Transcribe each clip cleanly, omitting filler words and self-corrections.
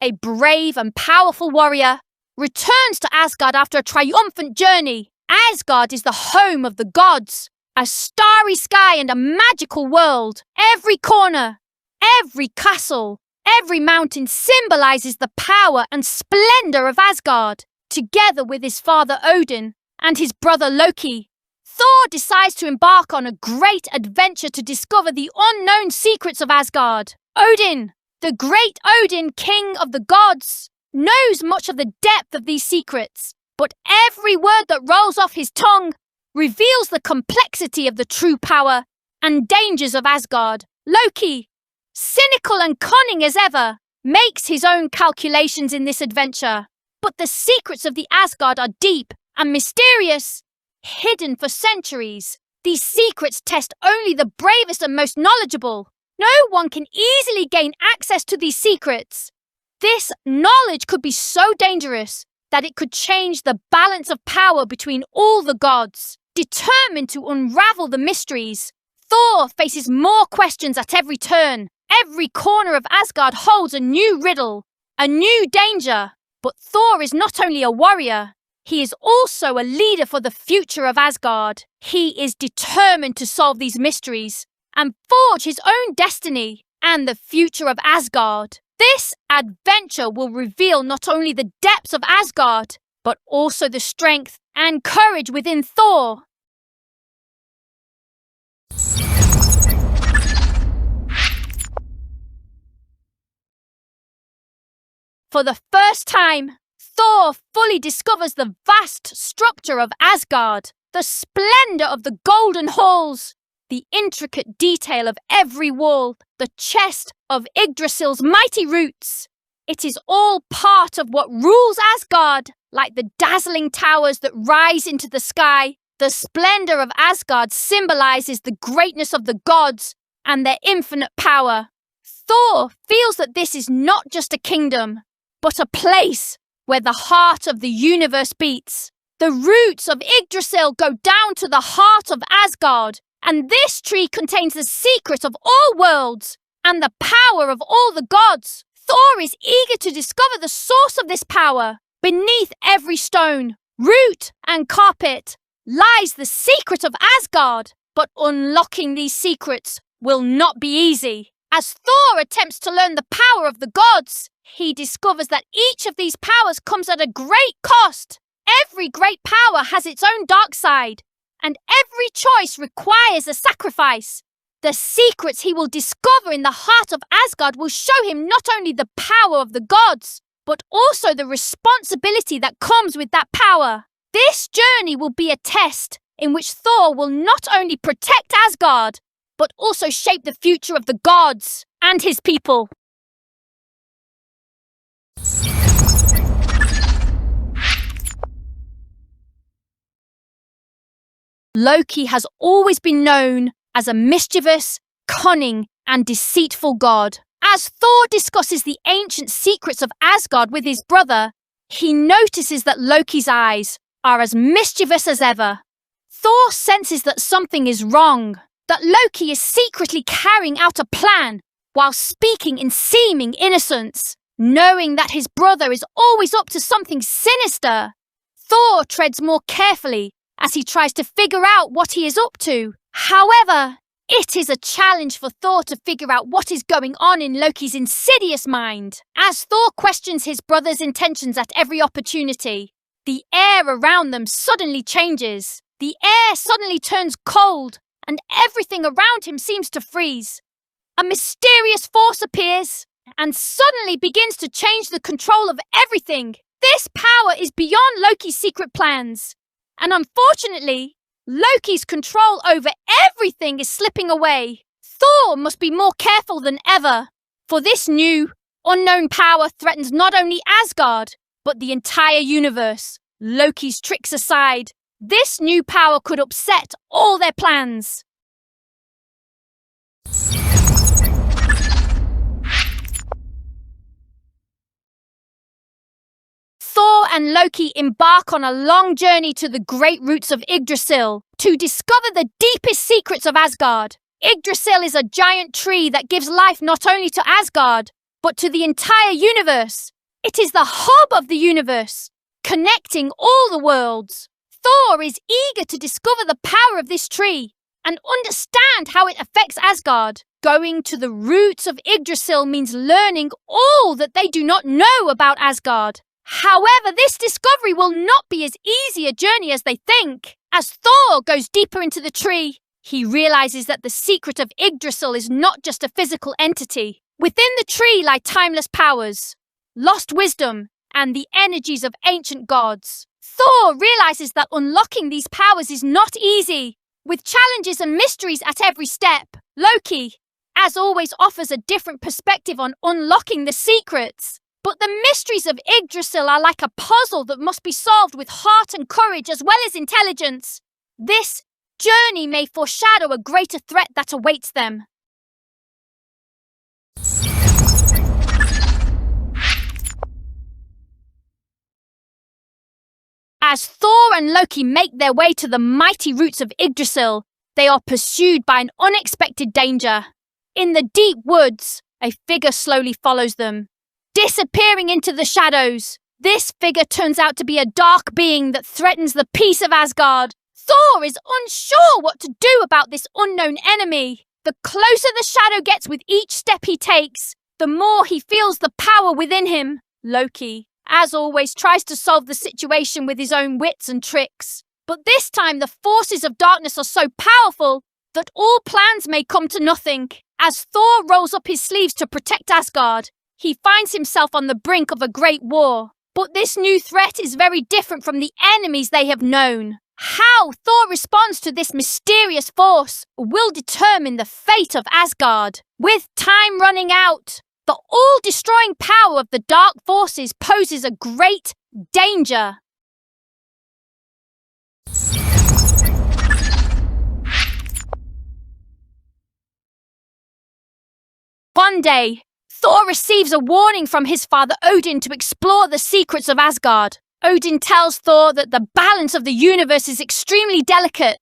a brave and powerful warrior, returns to Asgard after a triumphant journey. Asgard is the home of the gods, a starry sky and a magical world. Every corner, every castle, every mountain symbolizes the power and splendor of Asgard. Together with his father Odin and his brother Loki, Thor decides to embark on a great adventure to discover the unknown secrets of Asgard. Odin, the great Odin, king of the gods, knows much of the depth of these secrets, but every word that rolls off his tongue reveals the complexity of the true power and dangers of Asgard. Loki, cynical and cunning as ever, makes his own calculations in this adventure. But the secrets of the Asgard are deep and mysterious, hidden for centuries. These secrets test only the bravest and most knowledgeable. No one can easily gain access to these secrets. This knowledge could be so dangerous that it could change the balance of power between all the gods. Determined to unravel the mysteries, Thor faces more questions at every turn. Every corner of Asgard holds a new riddle, a new danger. But Thor is not only a warrior, he is also a leader for the future of Asgard. He is determined to solve these mysteries and forge his own destiny and the future of Asgard. This adventure will reveal not only the depths of Asgard, but also the strength and courage within Thor. For the first time, Thor fully discovers the vast structure of Asgard, the splendor of the golden halls, the intricate detail of every wall, the chest of Yggdrasil's mighty roots. It is all part of what rules Asgard, like the dazzling towers that rise into the sky. The splendor of Asgard symbolizes the greatness of the gods and their infinite power. Thor feels that this is not just a kingdom, but a place where the heart of the universe beats. The roots of Yggdrasil go down to the heart of Asgard, and this tree contains the secret of all worlds and the power of all the gods. Thor is eager to discover the source of this power. Beneath every stone, root, and carpet lies the secret of Asgard, but unlocking these secrets will not be easy. As Thor attempts to learn the power of the gods, he discovers that each of these powers comes at a great cost. Every great power has its own dark side, and every choice requires a sacrifice. The secrets he will discover in the heart of Asgard will show him not only the power of the gods, but also the responsibility that comes with that power. This journey will be a test in which Thor will not only protect Asgard, but also shape the future of the gods and his people. Loki has always been known as a mischievous, cunning, and deceitful god. As Thor discusses the ancient secrets of Asgard with his brother, he notices that Loki's eyes are as mischievous as ever. Thor senses that something is wrong, that Loki is secretly carrying out a plan while speaking in seeming innocence. Knowing that his brother is always up to something sinister, Thor treads more carefully as he tries to figure out what he is up to. However, it is a challenge for Thor to figure out what is going on in Loki's insidious mind. As Thor questions his brother's intentions at every opportunity, the air around them suddenly changes. The air suddenly turns cold, and everything around him seems to freeze. A mysterious force appears and suddenly begins to change the control of everything. This power is beyond Loki's secret plans, and unfortunately, Loki's control over everything is slipping away. Thor must be more careful than ever, for this new, unknown power threatens not only Asgard, but the entire universe. Loki's tricks aside, this new power could upset all their plans. Thor and Loki embark on a long journey to the great roots of Yggdrasil to discover the deepest secrets of Asgard. Yggdrasil is a giant tree that gives life not only to Asgard, but to the entire universe. It is the hub of the universe, connecting all the worlds. Thor is eager to discover the power of this tree and understand how it affects Asgard. Going to the roots of Yggdrasil means learning all that they do not know about Asgard. However, this discovery will not be as easy a journey as they think. As Thor goes deeper into the tree, he realizes that the secret of Yggdrasil is not just a physical entity. Within the tree lie timeless powers, lost wisdom, and the energies of ancient gods. Thor realizes that unlocking these powers is not easy, with challenges and mysteries at every step. Loki, as always, offers a different perspective on unlocking the secrets. But the mysteries of Yggdrasil are like a puzzle that must be solved with heart and courage as well as intelligence. This journey may foreshadow a greater threat that awaits them. As Thor and Loki make their way to the mighty roots of Yggdrasil, they are pursued by an unexpected danger. In the deep woods, a figure slowly follows them, disappearing into the shadows. This figure turns out to be a dark being that threatens the peace of Asgard. Thor is unsure what to do about this unknown enemy. The closer the shadow gets with each step he takes, the more he feels the power within him. Loki, as always, tries to solve the situation with his own wits and tricks. But this time the forces of darkness are so powerful that all plans may come to nothing. As Thor rolls up his sleeves to protect Asgard, he finds himself on the brink of a great war. But this new threat is very different from the enemies they have known. How Thor responds to this mysterious force will determine the fate of Asgard. With time running out, the all-destroying power of the dark forces poses a great danger. One day, Thor receives a warning from his father Odin to explore the secrets of Asgard. Odin tells Thor that the balance of the universe is extremely delicate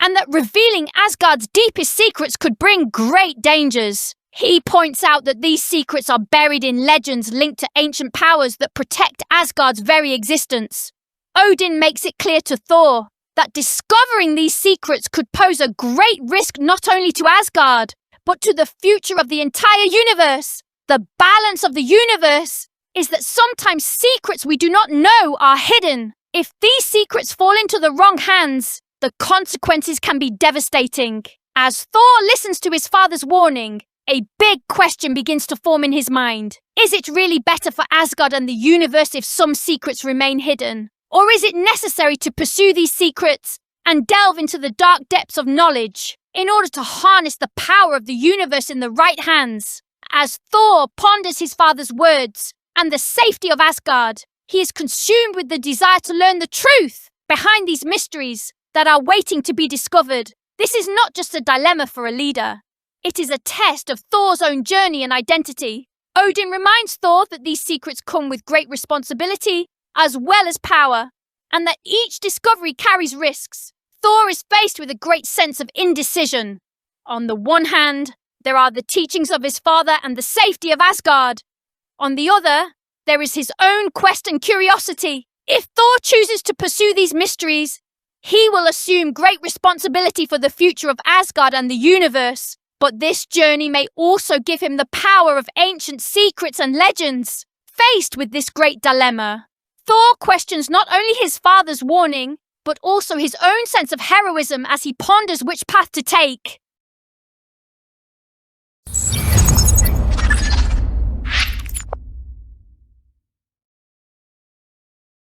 and that revealing Asgard's deepest secrets could bring great dangers. He points out that these secrets are buried in legends linked to ancient powers that protect Asgard's very existence. Odin makes it clear to Thor that discovering these secrets could pose a great risk not only to Asgard, but to the future of the entire universe. The balance of the universe is that sometimes secrets we do not know are hidden. If these secrets fall into the wrong hands, the consequences can be devastating. As Thor listens to his father's warning, a big question begins to form in his mind. Is it really better for Asgard and the universe if some secrets remain hidden? Or is it necessary to pursue these secrets and delve into the dark depths of knowledge in order to harness the power of the universe in the right hands? As Thor ponders his father's words and the safety of Asgard, he is consumed with the desire to learn the truth behind these mysteries that are waiting to be discovered. This is not just a dilemma for a leader. It is a test of Thor's own journey and identity. Odin reminds Thor that these secrets come with great responsibility as well as power, and that each discovery carries risks. Thor is faced with a great sense of indecision. On the one hand, there are the teachings of his father and the safety of Asgard. On the other, there is his own quest and curiosity. If Thor chooses to pursue these mysteries, he will assume great responsibility for the future of Asgard and the universe. But this journey may also give him the power of ancient secrets and legends. Faced with this great dilemma, Thor questions not only his father's warning, but also his own sense of heroism as he ponders which path to take.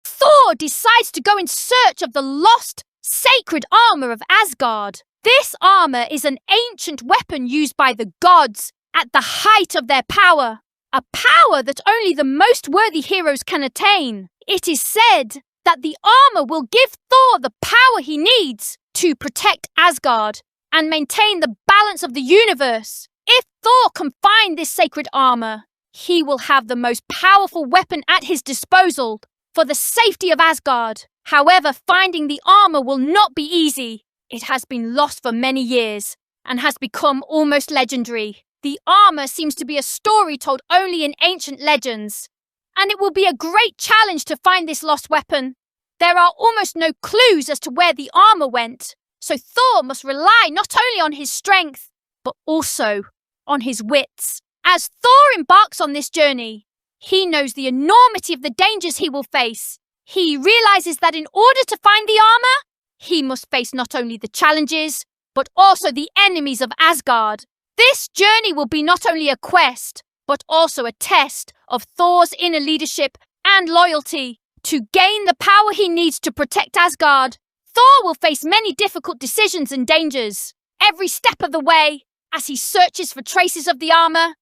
Thor decides to go in search of the lost, sacred armor of Asgard. This armor is an ancient weapon used by the gods at the height of their power, a power that only the most worthy heroes can attain. It is said that the armor will give Thor the power he needs to protect Asgard and maintain the balance of the universe. If Thor can find this sacred armor, he will have the most powerful weapon at his disposal for the safety of Asgard. However, finding the armor will not be easy. It has been lost for many years and has become almost legendary. The armor seems to be a story told only in ancient legends, and it will be a great challenge to find this lost weapon. There are almost no clues as to where the armor went, so Thor must rely not only on his strength, but also on his wits. As Thor embarks on this journey, he knows the enormity of the dangers he will face. He realizes that in order to find the armor, he must face not only the challenges, but also the enemies of Asgard. This journey will be not only a quest, but also a test of Thor's inner leadership and loyalty. To gain the power he needs to protect Asgard, Thor will face many difficult decisions and dangers. Every step of the way, as he searches for traces of the armor,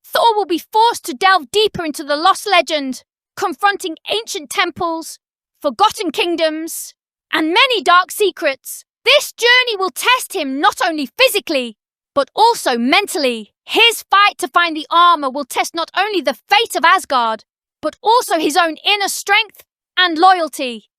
Thor will be forced to delve deeper into the lost legend, confronting ancient temples, forgotten kingdoms, and many dark secrets. This journey will test him not only physically, but also mentally. His fight to find the armor will test not only the fate of Asgard, but also his own inner strength and loyalty.